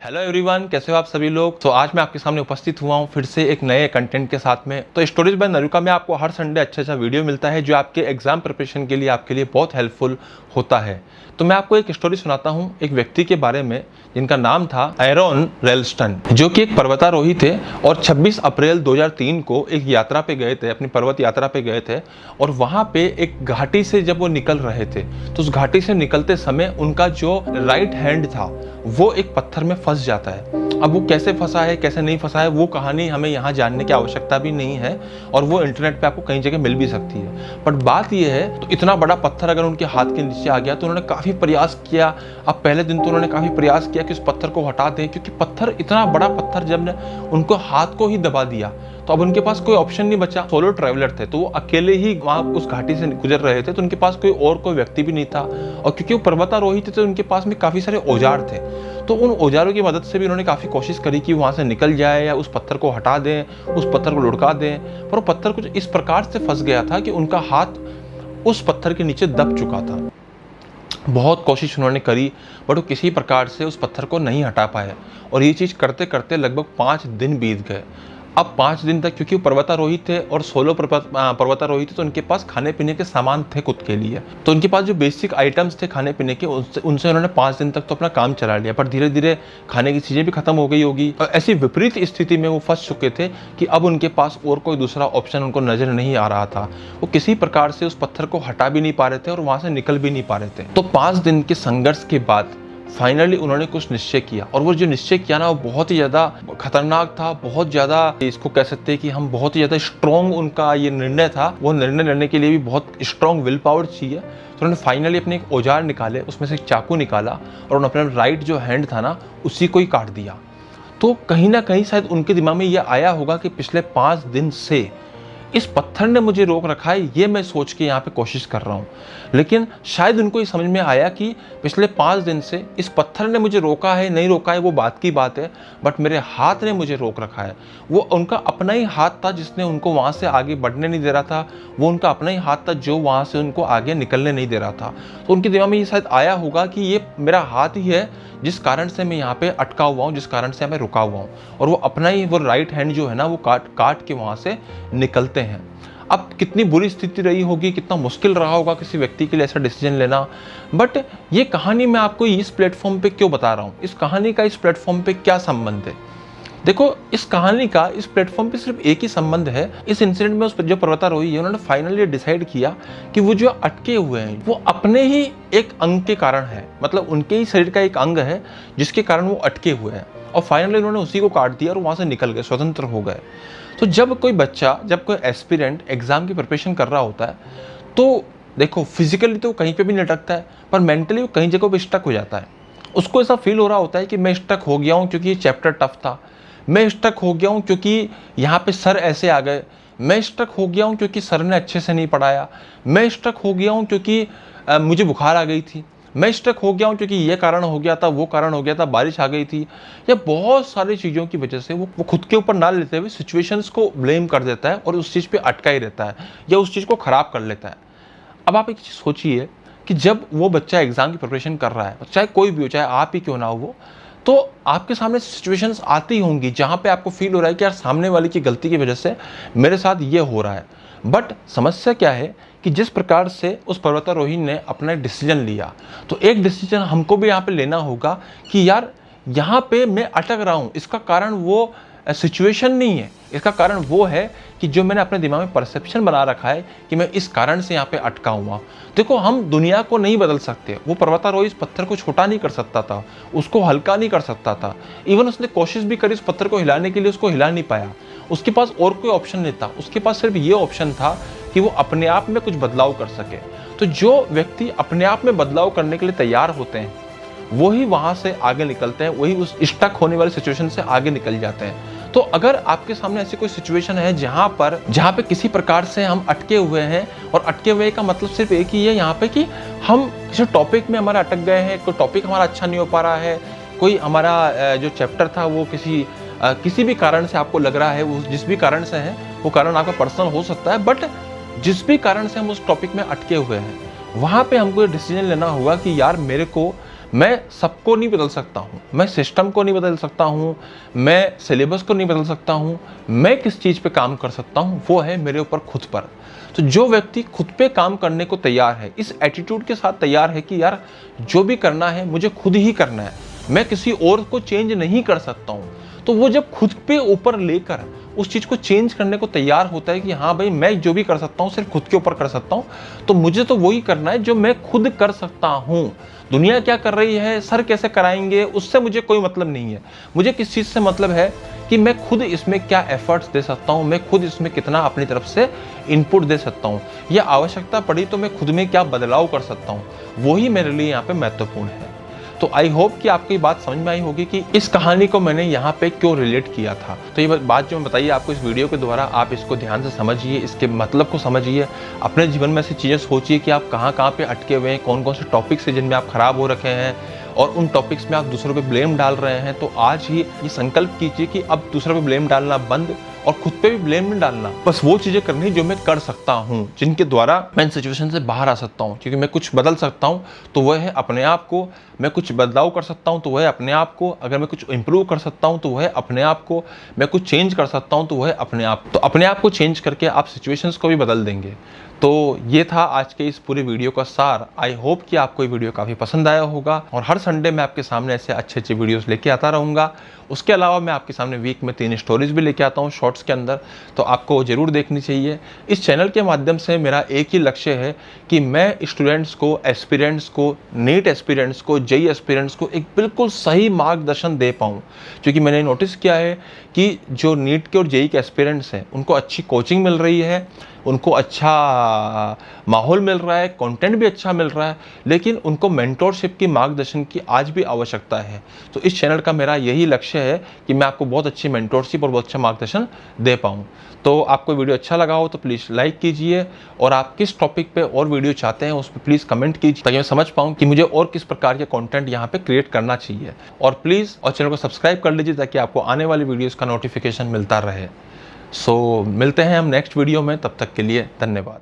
Hello everyone, कैसे हो आप सभी लोग। तो आज मैं आपके सामने उपस्थित हुआ हूँ फिर से एक नए कंटेंट के साथ में। तो स्टोरीज बाय नरुका में आपको हर संडे अच्छा वीडियो मिलता है जो आपके एग्जाम प्रिपरेशन के लिए आपके लिए बहुत हेल्पफुल होता है। तो मैं आपको एक स्टोरी सुनाता हूँ एक व्यक्ति के बारे में जिनका नाम था एरोन रेल्स्टन, जो कि एक पर्वतारोही थे और 26 अप्रैल 2003 को एक यात्रा पे गए थे, अपनी पर्वत यात्रा पे गए थे। और वहाँ पे एक घाटी से जब वो निकल रहे थे तो उस घाटी से निकलते समय उनका जो राइट हैंड था वो एक पत्थर में फंस जाता है। अब वो कैसे फंसा है कैसे नहीं फंसा है वो कहानी हमें यहाँ जानने की आवश्यकता भी नहीं है और वो इंटरनेट पे आपको कई जगह मिल भी सकती है। बट बात ये है, तो इतना बड़ा पत्थर अगर उनके हाथ के नीचे आ गया तो उन्होंने काफ़ी प्रयास किया। अब पहले दिन तो उन्होंने काफ़ी प्रयास किया कि उस पत्थर को हटा दें, क्योंकि पत्थर इतना बड़ा पत्थर जब ने उनको हाथ को ही दबा दिया तो अब उनके पास कोई ऑप्शन नहीं बचा। सोलो ट्रैवलर थे तो वो अकेले ही वहाँ उस घाटी से गुजर रहे थे, तो उनके पास कोई व्यक्ति भी नहीं था। और क्योंकि वो पर्वतारोही थे तो उनके पास में काफ़ी सारे औजार थे, तो उन औजारों की मदद से भी उन्होंने काफ़ी कोशिश करी कि वहाँ से निकल जाए या उस पत्थर को हटा दें, उस पत्थर को लुढ़का दें। पर वो पत्थर कुछ इस प्रकार से फंस गया था कि उनका हाथ उस पत्थर के नीचे दब चुका था। बहुत कोशिश उन्होंने करी बट वो किसी प्रकार से उस पत्थर को नहीं हटा पाए और ये चीज़ करते करते लगभग 5 दिन बीत गए। अब 5 दिन तक, क्योंकि वो पर्वतारोही थे और सोलो पर्वतारोही थे, तो उनके पास खाने पीने के सामान थे खुद के लिए। तो उनके पास जो बेसिक आइटम्स थे खाने पीने के उनसे उन्होंने 5 दिन तक तो अपना काम चला लिया। पर धीरे धीरे खाने की चीज़ें भी खत्म हो गई होगी और ऐसी विपरीत स्थिति में वो फंस चुके थे कि अब उनके पास और कोई दूसरा ऑप्शन उनको नजर नहीं आ रहा था। वो किसी प्रकार से उस पत्थर को हटा भी नहीं पा रहे थे और वहाँ से निकल भी नहीं पा रहे थे। तो 5 दिन के संघर्ष के बाद फाइनली उन्होंने कुछ निश्चय किया, और वो जो निश्चय किया ना वो बहुत ही ज़्यादा खतरनाक था, बहुत ज़्यादा, इसको कह सकते हैं कि हम बहुत ही ज़्यादा स्ट्रॉन्ग उनका ये निर्णय था। वो निर्णय लेने के लिए भी बहुत स्ट्रॉन्ग विल पावर चाहिए। तो उन्होंने फाइनली अपने एक औजार निकाले, उसमें से एक चाकू निकाला और उन्होंने अपना राइट जो हैंड था ना उसी को ही काट दिया। तो कहीं ना कहीं शायद उनके दिमाग में ये आया होगा कि पिछले 5 दिन से इस पत्थर ने मुझे रोक रखा है, ये मैं सोच के यहाँ पे कोशिश कर रहा हूँ। लेकिन शायद उनको ये समझ में आया कि पिछले 5 दिन से इस पत्थर ने मुझे रोका है नहीं रोका है वो बात की बात है, बट मेरे हाथ ने मुझे रोक रखा है। वो उनका अपना ही हाथ था जिसने उनको वहाँ से आगे बढ़ने नहीं दे रहा था, वो उनका अपना ही हाथ था जो वहाँ से उनको आगे निकलने नहीं दे रहा था। तो उनके दिमाग में ये शायद आया होगा कि ये मेरा हाथ ही है जिस कारण से मैं यहाँ पे अटका हुआ हूँ, जिस कारण से यहाँ पे रुका हुआ हूँ। और वो अपना ही वो राइट हैंड जो है ना वो काट के वहाँ से निकलते हैं। अब कितनी बुरी स्थिति रही होगी, कितना मुश्किल रहा होगा किसी व्यक्ति के लिए ऐसा डिसीजन लेना। बट ये कहानी मैं आपको इस प्लेटफॉर्म पे क्यों बता रहा हूँ, इस कहानी का इस प्लेटफॉर्म पे क्या संबंध है। देखो, इस कहानी का इस प्लेटफॉर्म पे सिर्फ एक ही संबंध है। इस इंसिडेंट में उस जो पर्वतारोही है उन्होंने फाइनली डिसाइड किया कि वो जो अटके हुए हैं वो अपने ही एक अंग के कारण है, मतलब उनके ही शरीर का एक अंग है जिसके कारण वो अटके हुए हैं। और फाइनली उन्होंने उसी को काट दिया और वहाँ से निकल गए, स्वतंत्र हो गए। तो जब कोई एस्पिरेंट एग्जाम की प्रिपरेशन कर रहा होता है तो देखो, फिजिकली तो कहीं पे भी नहीं अटकता है, पर मेंटली वो कहीं जगह पे स्टक हो जाता है। उसको ऐसा फील हो रहा होता है कि मैं स्टक हो गया हूँ क्योंकि ये चैप्टर टफ था, मैं स्टक हो गया हूँ क्योंकि यहाँ पे सर ऐसे आ गए, मैं स्टक हो गया हूँ क्योंकि सर ने अच्छे से नहीं पढ़ाया, मैं स्टक हो गया हूँ क्योंकि मुझे बुखार आ गई थी, मैं स्टक हो गया हूँ क्योंकि ये कारण हो गया था, वो कारण हो गया था, बारिश आ गई थी, या बहुत सारी चीज़ों की वजह से वो खुद के ऊपर ना लेते हुए सिचुएशंस को ब्लेम कर देता है और उस चीज़ पे अटका ही रहता है या उस चीज़ को ख़राब कर लेता है। अब आप एक चीज़ सोचिए कि जब वो बच्चा एग्ज़ाम की प्रिपरेशन कर रहा है, चाहे कोई भी हो, चाहे आप ही क्यों ना हो वो, तो आपके सामने सिचुएशंस आती होंगी जहाँ पे आपको फील हो रहा है कि यार सामने वाले की गलती की वजह से मेरे साथ ये हो रहा है। बट समस्या क्या है कि जिस प्रकार से उस पर्वतारोही ने अपना एक डिसीजन लिया, तो एक डिसीजन हमको भी यहाँ पे लेना होगा कि यार यहाँ पे मैं अटक रहा हूँ, इसका कारण वो सिचुएशन नहीं है, इसका कारण वो है कि जो मैंने अपने दिमाग में परसेप्शन बना रखा है कि मैं इस कारण से यहाँ पे अटका हुआ। देखो, हम दुनिया को नहीं बदल सकते। वो पर्वतारोही इस पत्थर को छोटा नहीं कर सकता था, उसको हल्का नहीं कर सकता था। इवन उसने कोशिश भी करी उस पत्थर को हिलाने के लिए, उसको हिला नहीं पाया। उसके पास और कोई ऑप्शन नहीं था, उसके पास सिर्फ ये ऑप्शन था कि वो अपने आप में कुछ बदलाव कर सके। तो जो व्यक्ति अपने आप में बदलाव करने के लिए तैयार होते हैं वही वहाँ से आगे निकलते हैं, वही उस स्टक होने वाली सिचुएशन से आगे निकल जाते हैं। तो अगर आपके सामने ऐसी कोई सिचुएशन है जहाँ पे किसी प्रकार से हम अटके हुए हैं, और अटके हुए का मतलब सिर्फ एक ही है यहाँ पे कि हम किसी टॉपिक में हमारा अटक गए हैं, कोई टॉपिक हमारा अच्छा नहीं हो पा रहा है, कोई हमारा जो चैप्टर था वो किसी भी कारण से आपको लग रहा है, वो जिस भी कारण से है, वो कारण आपका पर्सनल हो सकता है, बट जिस भी कारण से हम उस टॉपिक में अटके हुए हैं वहाँ पे हमको ये डिसीजन लेना होगा कि यार मैं सबको नहीं बदल सकता हूँ, मैं सिस्टम को नहीं बदल सकता हूँ, मैं सिलेबस को नहीं बदल सकता हूँ। मैं किस चीज़ पे काम कर सकता हूँ वो है मेरे ऊपर खुद पर। तो जो व्यक्ति खुद पे काम करने को तैयार है, इस एटीट्यूड के साथ तैयार है कि यार जो भी करना है मुझे खुद ही करना है, मैं किसी और को चेंज नहीं कर सकता हूँ, तो वो जब खुद पे ऊपर लेकर उस चीज़ को चेंज करने को तैयार होता है कि हाँ भाई मैं जो भी कर सकता हूँ सिर्फ खुद के ऊपर कर सकता हूँ, तो मुझे तो वही करना है जो मैं खुद कर सकता हूँ। दुनिया क्या कर रही है, सर कैसे कराएंगे, उससे मुझे कोई मतलब नहीं है। मुझे किस चीज़ से मतलब है कि मैं खुद इसमें क्या एफर्ट्स दे सकता हूँ, मैं खुद इसमें कितना अपनी तरफ से इनपुट दे सकता हूँ, या आवश्यकता पड़ी तो मैं खुद में क्या बदलाव कर सकता हूँ, वही मेरे लिए यहाँ पे महत्वपूर्ण है। तो आई होप कि आपको ये बात समझ में आई होगी कि इस कहानी को मैंने यहाँ पे क्यों रिलेट किया था। तो ये बात जो मैं बताइए आपको इस वीडियो के द्वारा, आप इसको ध्यान से समझिए, इसके मतलब को समझिए, अपने जीवन में ऐसी चीज़ें सोचिए कि आप कहाँ पे अटके हुए हैं, कौन कौन से टॉपिक्स हैं जिनमें आप खराब हो रखे हैं और उन टॉपिक्स में आप दूसरों पे ब्लेम डाल रहे हैं। तो आज ही ये संकल्प कीजिए कि अब दूसरों पे ब्लेम डालना बंद और खुद पे भी ब्लेम नहीं डालना, बस वो चीज़ें करनी जो मैं कर सकता हूँ, जिनके द्वारा मैं इन सिचुएशन से बाहर आ सकता हूँ। क्योंकि मैं कुछ बदल सकता हूँ तो वह है अपने आप को, मैं कुछ बदलाव कर सकता हूँ तो वह है अपने आप को, अगर मैं कुछ इंप्रूव कर सकता हूँ तो वह है अपने आप को, मैं कुछ चेंज कर सकता हूँ तो वह है अपने आप। तो अपने आप को चेंज करके आप सिचुएशंस को भी बदल देंगे। तो ये था आज के इस पूरे वीडियो का सार। आई होप कि आपको ये वीडियो काफ़ी पसंद आया होगा और हर संडे मैं आपके सामने ऐसे अच्छे वीडियोस लेके आता रहूँगा। उसके अलावा मैं आपके सामने वीक में 3 स्टोरीज भी लेके आता हूँ शॉर्ट्स के अंदर, तो आपको ज़रूर देखनी चाहिए। इस चैनल के माध्यम से मेरा एक ही लक्ष्य है कि मैं स्टूडेंट्स को, एस्पिरेंट्स को, नीट एस्पिरेंट्स को, जेई एस्पिरेंट्स को एक बिल्कुल सही मार्गदर्शन दे पाऊँ। क्योंकि मैंने नोटिस किया है कि जो नीट के और जेई के एस्पिरेंट्स हैं उनको अच्छी कोचिंग मिल रही है, उनको अच्छा माहौल मिल रहा है, कंटेंट भी अच्छा मिल रहा है, लेकिन उनको मेंटोरशिप की, मार्गदर्शन की आज भी आवश्यकता है। तो इस चैनल का मेरा यही लक्ष्य है कि मैं आपको बहुत अच्छी मेंटोरशिप और बहुत अच्छा मार्गदर्शन दे पाऊँ। तो आपको वीडियो अच्छा लगा हो तो प्लीज़ लाइक कीजिए, और आप किस टॉपिक पे और वीडियो चाहते हैं उस पर प्लीज़ कमेंट कीजिए, ताकि मैं समझ पाऊँ कि मुझे और किस प्रकार के कंटेंट यहाँ पे क्रिएट करना चाहिए। और प्लीज़ चैनल को सब्सक्राइब कर लीजिए ताकि आपको आने वाली वीडियोज़ का नोटिफिकेशन मिलता रहे। सो मिलते हैं हम नेक्स्ट वीडियो में, तब तक के लिए धन्यवाद।